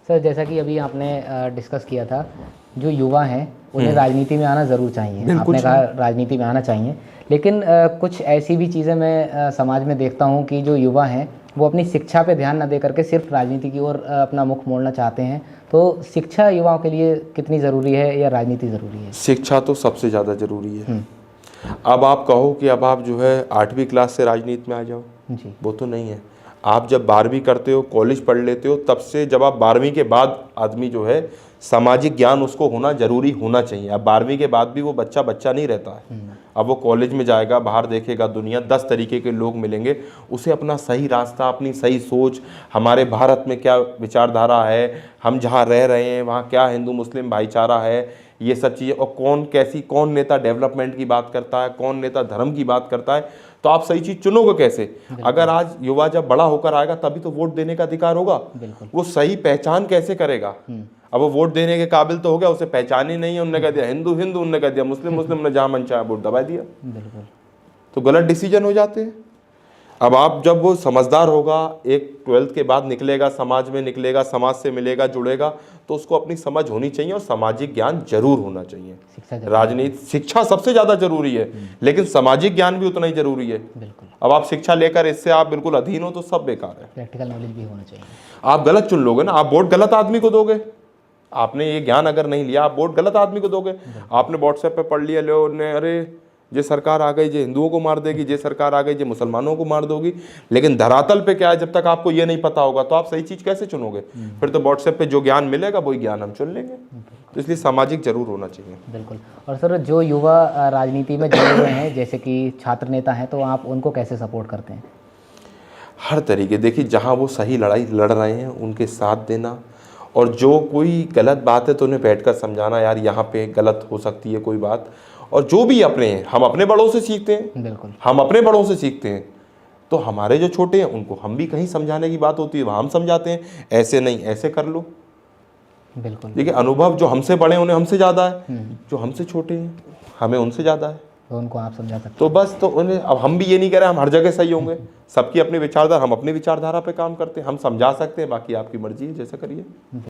Sir जैसा कि अभी आपने डिस्कस किया था, जो युवा हैं उन्हें राजनीति में आना ज़रूर चाहिए। आपने कहा राजनीति में आना चाहिए, लेकिन कुछ ऐसी भी चीज़ें मैं समाज में देखता हूँ कि जो युवा हैं वो अपनी शिक्षा पे ध्यान न दे करके सिर्फ राजनीति की ओर अपना मुख मोड़ना चाहते हैं। तो शिक्षा युवाओं के लिए कितनी ज़रूरी है या राजनीति ज़रूरी है? शिक्षा तो सबसे ज़्यादा ज़रूरी है। अब आप कहो कि अब आप जो है 8वीं क्लास से राजनीति में आ जाओ जी, वो तो नहीं है। आप जब 12वीं करते हो, कॉलेज पढ़ लेते हो, तब से जब आप 12वीं के बाद आदमी जो है सामाजिक ज्ञान उसको होना जरूरी होना चाहिए। अब 12वीं के बाद भी वो बच्चा बच्चा नहीं रहता है। अब वो कॉलेज में जाएगा, बाहर देखेगा दुनिया, 10 तरीके के लोग मिलेंगे, उसे अपना सही रास्ता, अपनी सही सोच, हमारे भारत में क्या विचारधारा है, हम जहाँ रह रहे हैं वहाँ क्या हिंदू मुस्लिम भाईचारा है, ये सब चीज़ें, और कौन नेता डेवलपमेंट की बात करता है, कौन नेता धर्म की बात करता है, तो आप सही चीज़ चुनोगे कैसे? अगर आज युवा जब बड़ा होकर आएगा तभी तो वोट देने का अधिकार होगा। वो सही पहचान कैसे करेगा? अब वो वोट देने के काबिल तो हो गया, उसे पहचान ही नहीं है, उनने कह दिया हिंदू हिंदू, उनने कह दिया मुस्लिम मुस्लिम, ने जहाँ मन चाहा वोट दबा दिया, तो गलत डिसीजन हो जाते हैं। अब आप जब वो समझदार होगा, एक 12th के बाद निकलेगा, समाज में निकलेगा, समाज से मिलेगा, जुड़ेगा, तो उसको अपनी समझ होनी चाहिए और सामाजिक ज्ञान जरूर होना चाहिए। राजनीति शिक्षा सबसे ज़्यादा जरूरी है, लेकिन सामाजिक ज्ञान भी उतना ही जरूरी है। अब आप शिक्षा लेकर इससे आप बिल्कुल अधीन हो तो सब बेकार है। प्रैक्टिकल नॉलेज भी होना चाहिए। आप गलत चुन लोगे ना, आप वोट गलत आदमी को दोगे। आपने ये ज्ञान अगर नहीं लिया, आप वोट गलत आदमी को दोगे। आपने व्हाट्सएप पे पढ़ लिया, लो ने अरे ये सरकार आ गई, ये हिंदुओं को मार देगी, ये सरकार आ गई, ये मुसलमानों को मार दोगी, लेकिन धरातल पे क्या है जब तक आपको ये नहीं पता होगा तो आप सही चीज़ कैसे चुनोगे? फिर तो व्हाट्सएप पे जो ज्ञान मिलेगा वही ज्ञान हम चुन लेंगे। तो इसलिए सामाजिक जरूर होना चाहिए। बिल्कुल। और सर जो युवा राजनीति में जुड़े हुए हैं, जैसे कि छात्र नेता हैं, तो आप उनको कैसे सपोर्ट करते हैं? हर तरीके, देखिए जहाँ वो सही लड़ाई लड़ रहे हैं उनके साथ देना, और जो कोई गलत बात है तो उन्हें बैठकर समझाना, यार यहाँ पे गलत हो सकती है कोई बात। और जो भी अपने हैं, हम अपने बड़ों से सीखते हैं। बिल्कुल, हम अपने बड़ों से सीखते हैं, तो हमारे जो छोटे हैं उनको हम भी कहीं समझाने की बात होती है वहाँ हम समझाते हैं, ऐसे नहीं ऐसे कर लो। बिल्कुल। देखिए अनुभव जो हमसे बड़े हैं उन्हें हमसे ज़्यादा है, जो हमसे छोटे हैं हमें उनसे ज़्यादा है, तो उनको आप समझा सकते तो बस। तो उन्हें अब हम भी ये नहीं कह रहे हम हर जगह सही होंगे, सबकी अपनी विचारधारा, हम अपनी विचारधारा पे काम करते हैं, हम समझा सकते हैं, बाकी आपकी मर्जी है, जैसा करिए।